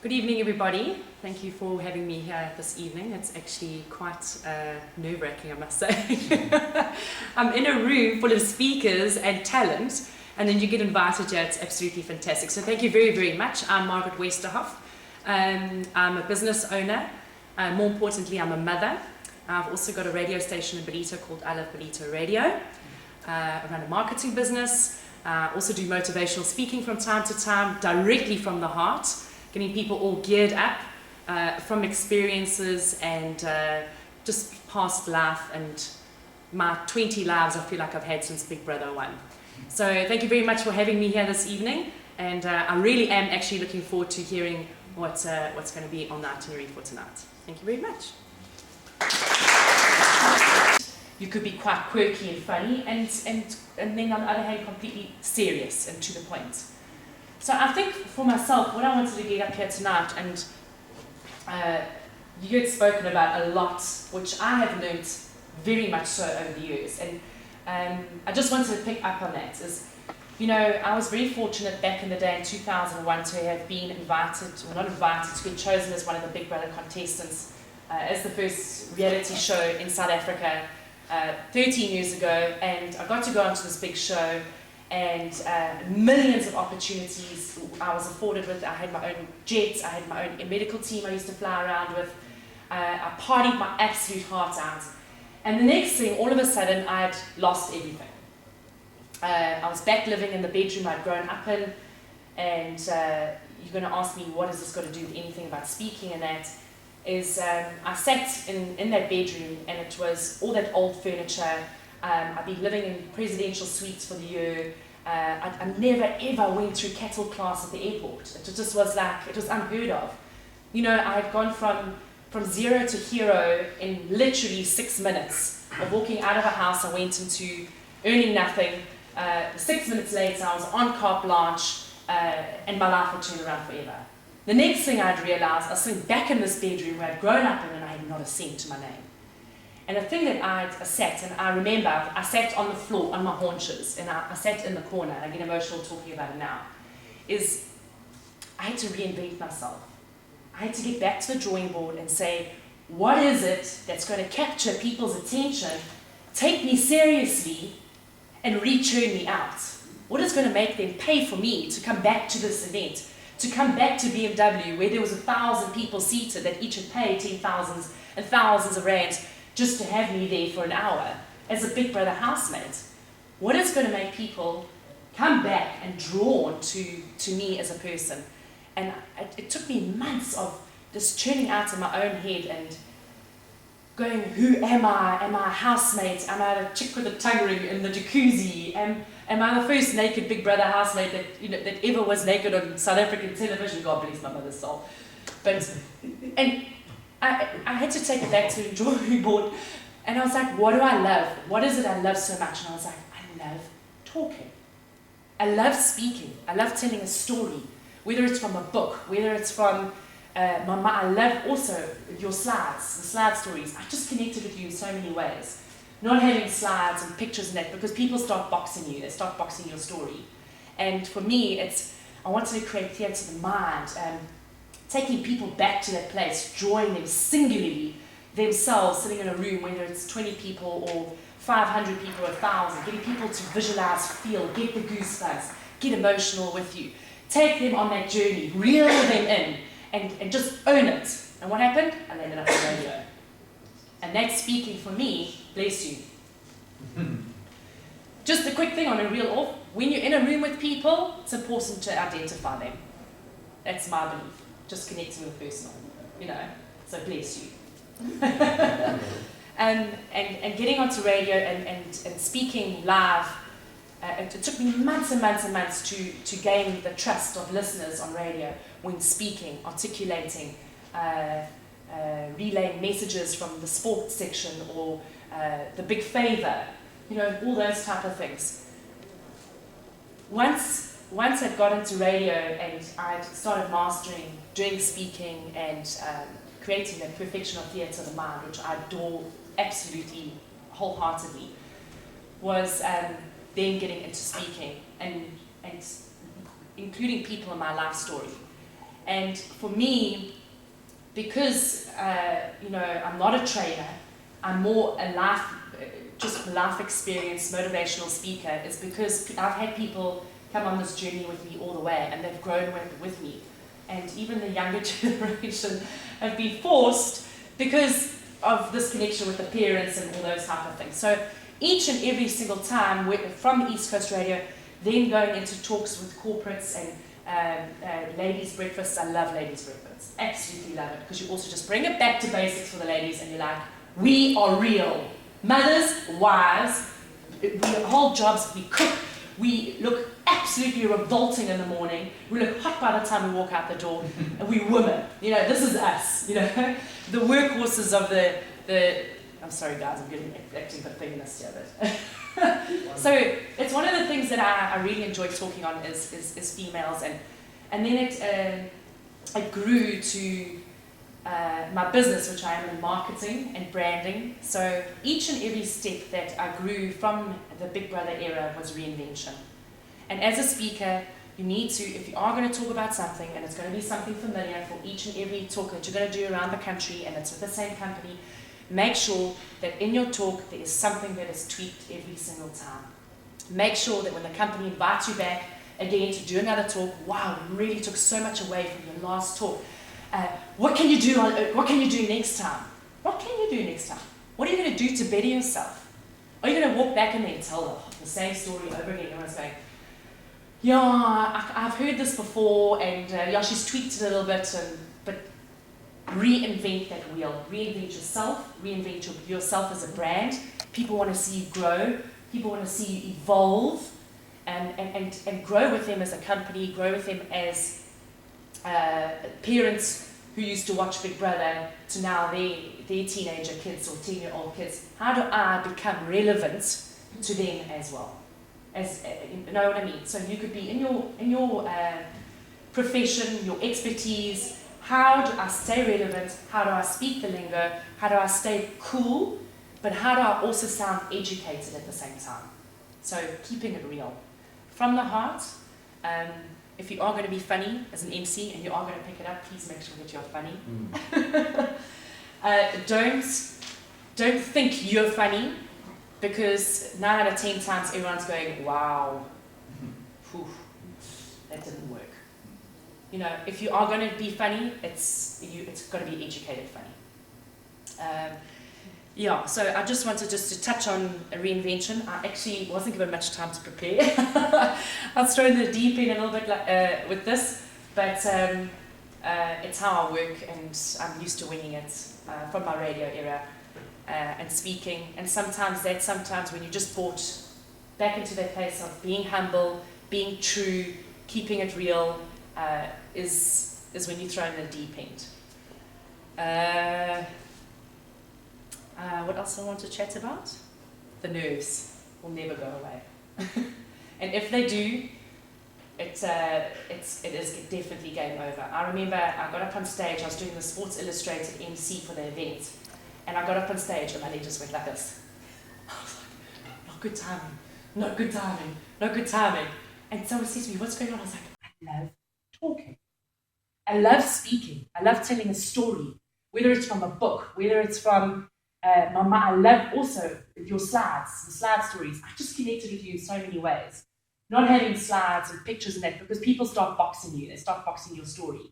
Good evening, everybody. Thank you for having me here this evening. It's actually quite nerve-wracking, I must say. I'm in a room full of speakers and talent, and then you get invited here. It's absolutely fantastic. So thank you very, very much. I'm Margaret Westerhof. I'm a business owner. More importantly, I'm a mother. I've also got a radio station in Ballito called I Love Ballito Radio. I run a marketing business. Also do motivational speaking from time to time, directly from the heart, getting people all geared up from experiences and just past life and my 20 lives I feel like I've had since Big Brother 1. So thank you very much for having me here this evening, and I really am actually looking forward to hearing what's going to be on the itinerary for tonight. Thank you very much. You could be quite quirky and funny, and then on the other hand completely serious and to the point. So I think for myself, what I wanted to get up here tonight, and you had spoken about a lot, which I have learnt very much so over the years, and I just wanted to pick up on that. Is, you know, I was very fortunate back in the day in 2001 to have been invited, or not invited, to be chosen as one of the Big Brother contestants as the first reality show in South Africa 13 years ago, and I got to go onto this big show, and millions of opportunities I was afforded with. I had my own jets, I had my own medical team I used to fly around with. I partied my absolute heart out, and the next thing, all of a sudden, I'd lost everything. I was back living in the bedroom I'd grown up in, and you're going to ask me, what has this got to do with anything about speaking and that? Is I sat in that bedroom, and it was all that old furniture. I'd been living in presidential suites for the year. I never ever went through cattle class at the airport. It just was like, it was unheard of. You know, I had gone from zero to hero in literally 6 minutes of walking out of a house. I went into earning nothing. 6 minutes later, I was on carte blanche, and my life had turned around forever. The next thing I'd realised, I was sitting back in this bedroom where I'd grown up in, and I had not a cent to my name. And the thing that I sat, and I remember, I sat on the floor, on my haunches, and I sat in the corner, and I get emotional talking about it now, is I had to reinvent myself. I had to get back to the drawing board and say, what is it that's going to capture people's attention, take me seriously, and re-churn me out? What is going to make them pay for me to come back to this event? To come back to BMW, where there was 1,000 people seated that each had paid 10,000s and thousands of rands just to have me there for an hour as a Big Brother housemate. What is going to make people come back and drawn to me as a person? And it took me months of just churning out in my own head and going, who am I? Am I a housemate? Am I the chick with the tongue ring in the jacuzzi? Am I the first naked Big Brother housemate that ever was naked on South African television? God bless my mother's soul. And I had to take it back to the drawing board, and I was like, what do I love? What is it I love so much? And I was like, I love talking. I love speaking. I love telling a story, whether it's from a book, whether it's from I love also your slides, the slide stories. I just connected with you in so many ways. Not having slides and pictures and that, because people start boxing you, they start boxing your story. And for me, I wanted to create theatre of the mind, taking people back to that place, drawing them singularly, themselves sitting in a room, whether it's 20 people or 500 people or 1,000, getting people to visualize, feel, get the goosebumps, get emotional with you. Take them on that journey, reel them in, and just own it. And what happened? I landed up on radio. And that's speaking for me, bless you. Just a quick thing on a reel off. When you're in a room with people, it's important to identify them. That's my belief. Just connecting with personal, you know. So bless you. and getting onto radio and speaking live, it took me months and months and months to gain the trust of listeners on radio when speaking, articulating, relaying messages from the sports section or the big favour, you know, all those type of things. Once I'd got into radio and I'd started mastering, doing speaking and creating that perfection of theatre of the mind, which I adore absolutely wholeheartedly, was then getting into speaking and including people in my life story. And for me, because I'm not a trainer, I'm more a life experience motivational speaker. It's because I've had people come on this journey with me all the way, and they've grown with me. And even the younger generation have been forced because of this connection with the parents and all those type of things. So each and every single time from East Coast Radio, then going into talks with corporates and ladies' breakfasts. I love ladies' breakfasts. Absolutely love it, because you also just bring it back to basics for the ladies, and you're like, we are real. Mothers, wives, we hold jobs, we cook, we look absolutely revolting in the morning, we look hot by the time we walk out the door, and we women. This is us, the workhorses of the I'm sorry guys, I'm getting acting a bit feminist here, but so it's one of the things that I really enjoy talking on is females, and then it grew to my business, which I am in marketing and branding. So each and every step that I grew from the Big Brother era was reinvention. And as a speaker, you need to, if you are going to talk about something, and it's going to be something familiar for each and every talk that you're going to do around the country, and it's with the same company, make sure that in your talk there is something that is tweaked every single time. Make sure that when the company invites you back again to do another talk, wow, you really took so much away from your last talk. What can you do? What can you do next time? What can you do next time? What are you going to do to better yourself? Are you going to walk back and then tell the same story over again? Everyone's going, yeah, I've heard this before, and yeah, she's tweaked it a little bit, but reinvent that wheel. Reinvent yourself. Reinvent yourself as a brand. People want to see you grow. People want to see you evolve, and grow with them as a company. Grow with them as parents who used to watch Big Brother to now their teenager kids or 10-year-old kids. How do I become relevant to them as well? You know what I mean? So you could be in your profession, your expertise. How do I stay relevant? How do I speak the lingo? How do I stay cool? But how do I also sound educated at the same time? So keeping it real. From the heart. If you are going to be funny as an MC and you are going to pick it up, please make sure that you're funny. Don't think you're funny, because 9 out of 10 times everyone's going, wow, whew, that didn't work. If you are going to be funny, it's got to be educated funny. Yeah, so I just wanted to touch on a reinvention. I actually wasn't given much time to prepare. I was thrown in the deep end a little bit with this, but it's how I work, and I'm used to winging it from my radio era and speaking. And sometimes when you just brought back into that place of being humble, being true, keeping it real, is when you throw in the deep end. What else I want to chat about? The nerves will never go away. And if they do, it is definitely game over. I remember I got up on stage, I was doing the Sports Illustrated MC for the event, and I got up on stage and my leg just went like this. I was like, not good timing, not good timing, not good timing. And someone says to me, what's going on? I was like, I love talking. I love speaking. I love telling a story, whether it's from a book, whether it's from I love also your slides, the slide stories. I just connected with you in so many ways. Not having slides and pictures and that, because people start boxing you, they start boxing your story.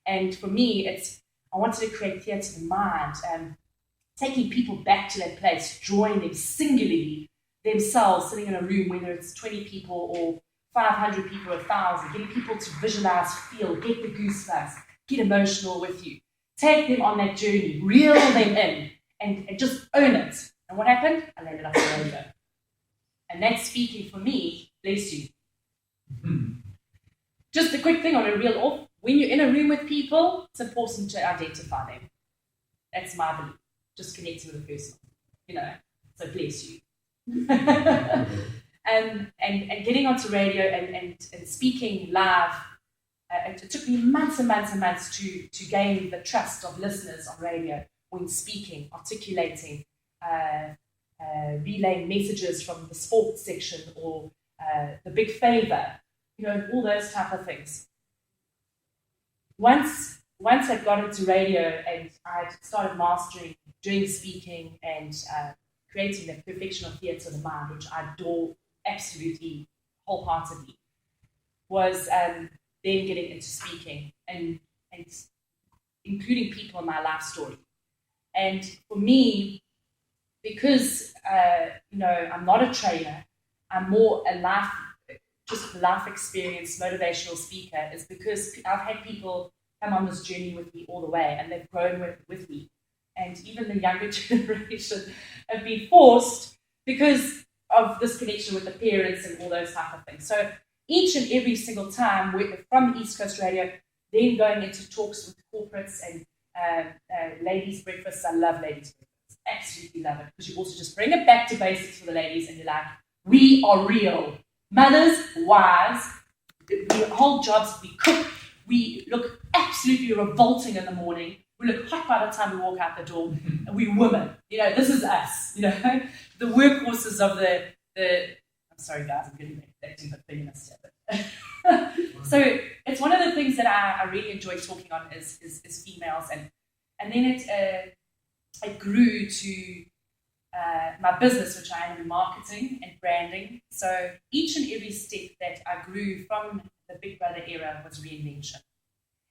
And for me, I wanted to create theatre of the mind, taking people back to that place, drawing them singularly, themselves, sitting in a room, whether it's 20 people or 500 people or 1,000, getting people to visualize, feel, get the goosebumps, get emotional with you. Take them on that journey, reel them in, and just own it. And what happened? I landed up in radio. And that's speaking for me, bless you. Just a quick thing on a reel off. When you're in a room with people, it's important to identify them. That's my belief. Just connecting with a person, so bless you. and getting onto radio and speaking live, it took me months and months and months to gain the trust of listeners on radio when speaking, articulating, relaying messages from the sports section or the big favour, all those type of things. once I got into radio and I started mastering, doing speaking and creating the perfection of theatre of the mind, which I adore absolutely wholeheartedly, was then getting into speaking and including people in my life story. And for me, because I'm not a trainer, I'm more a life experience motivational speaker, is because I've had people come on this journey with me all the way, and they've grown with me. And even the younger generation have been forced because of this connection with the parents and all those type of things. So each and every single time, from East Coast Radio, then going into talks with corporates and ladies' breakfasts. I love ladies' breakfasts. Absolutely love it, because you also just bring it back to basics for the ladies, and you're like, we are real. Mothers, wives, we hold jobs, we cook, we look absolutely revolting in the morning, we look hot by the time we walk out the door, and we're women. This is us, the workhorses of the I'm sorry guys, I'm getting back to the feminist here. So it's one of the things that I really enjoy talking on is females, and then it grew to my business, which I am in marketing and branding. So each and every step that I grew from the Big Brother era was reinvention.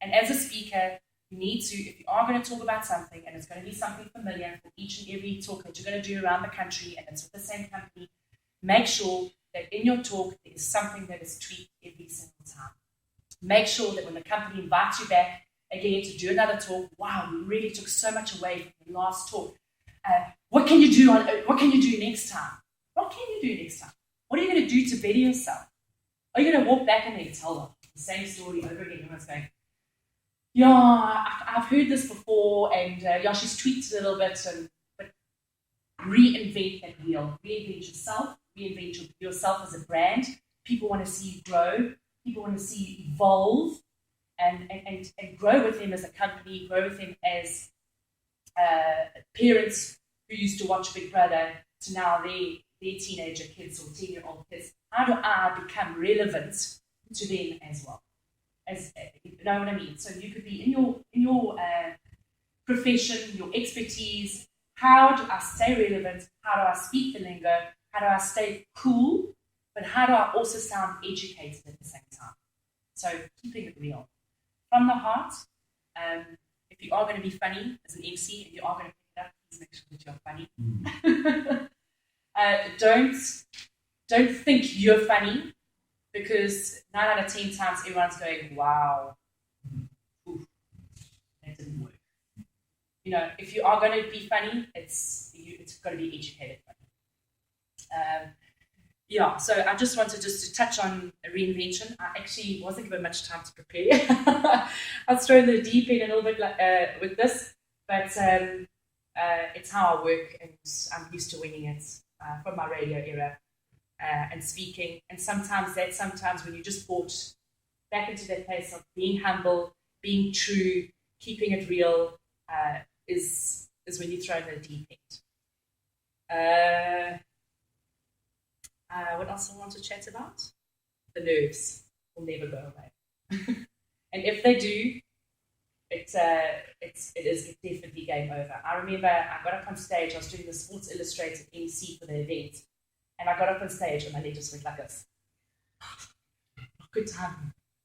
And as a speaker, you need to, if you are going to talk about something, and it's going to be something familiar for each and every talk that you're going to do around the country, and it's with the same company, make sure that in your talk there is something that is tweaked every single time. Make sure that when the company invites you back again to do another talk, wow, we really took so much away from the last talk. What can you do next time? What can you do next time? What are you going to do to better yourself? Are you going to walk back and then tell them the same story over again? Everyone's going, yeah, I've heard this before, and she's tweaked it a little bit, but reinvent that wheel. Reinvent yourself. Reinvent yourself as a brand. People want to see you grow. People want to see you evolve and grow with them as a company, grow with them as parents who used to watch Big Brother to now their teenager kids or 10-year-old kids. How do I become relevant to them as well? As you know what I mean? So you could be in your profession, your expertise. How do I stay relevant? How do I speak the lingo? How do I stay cool? But how do I also sound educated at the same time? So keeping it real. From the heart, if you are going to be funny as an MC, and you are going to pick it up, please make sure that you're funny. Don't think you're funny, because 9 out of 10 times everyone's going, wow, oof, that didn't work. If you are going to be funny, it's got to be educated funny. So I just wanted to touch on reinvention. I actually wasn't given much time to prepare. I was thrown the deep end a little bit with this, but it's how I work, and I'm used to winging it from my radio era and speaking. And sometimes when you just brought back into that place of being humble, being true, keeping it real, is when you throw in the deep end. What else I want to chat about? The nerves will never go away. And if they do, it is definitely game over. I remember I got up on stage, I was doing the Sports Illustrated MC for the event, and I got up on stage and my leg just went like this.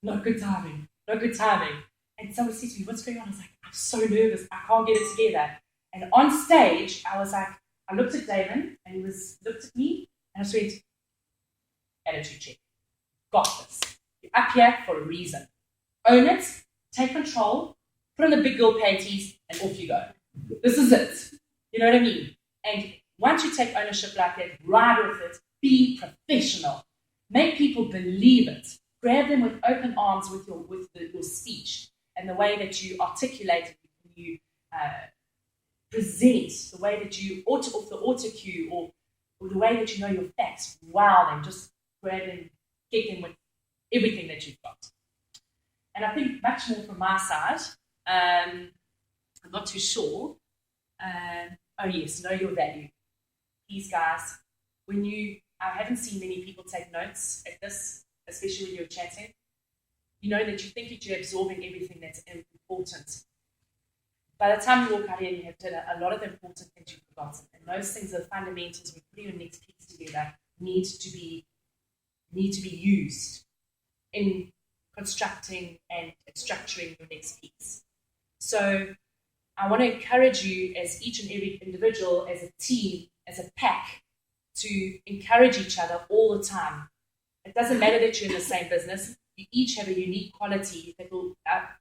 Not good timing. And someone said to me, what's going on? I was like, I'm so nervous, I can't get it together. And on stage, I was like, I looked at Damon, and he looked at me, and I just went, attitude check. Got this. You're up here for a reason. Own it, take control, put on the big girl panties, and off you go. This is it. You know what I mean? And once you take ownership like that, ride with it, be professional. Make people believe it. Grab them with open arms with your speech and the way that you articulate it, you present, the way that you off the auto cue, or the way that you know your facts. Wow, them, just grab them, get them with everything that you've got. And I think much more from my side, I'm not too sure. Oh yes, know your value. Please guys, I haven't seen many people take notes at this, especially when you're chatting. you know that you think that you're absorbing everything that's important. By the time you walk out here and you have done a lot of the important things you've forgotten. And those things are fundamentals when putting your next piece together need to be used in constructing and structuring your next piece. So I want to encourage you as each and every individual, as a team, as a pack, to encourage each other all the time. It doesn't matter that you're in the same business. You each have a unique quality that will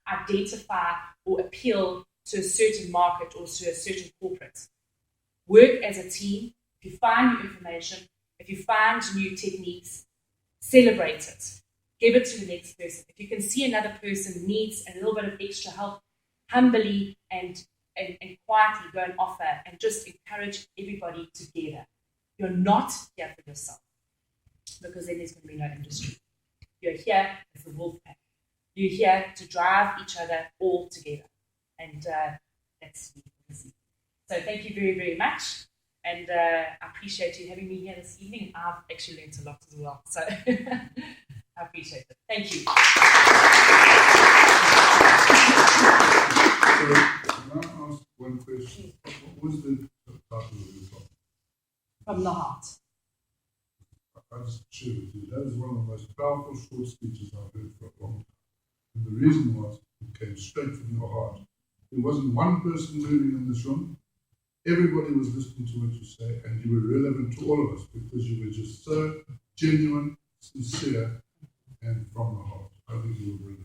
identify or appeal to a certain market or to a certain corporate. Work as a team. If you find new information, if you find new techniques, celebrate it. Give it to the next person. If you can see another person needs a little bit of extra help, humbly and quietly go and offer and just encourage everybody together. You're not here for yourself, because then there's going to be no industry. You're here as the wolf pack. You're here to drive each other all together. And that's me. So thank you very, very much. And I appreciate you having me here this evening. I've actually learned a lot as well. So I appreciate it. Thank you. So, can I ask one question? What was the title of your talk? From the heart. I just share with you. That is one of the most powerful short speeches I've heard for a long time. And the reason was it came straight from your heart. There wasn't one person moving in this room. Everybody was listening to what you say, and you were relevant to all of us because you were just so genuine, sincere, and from the heart. I think you were brilliant.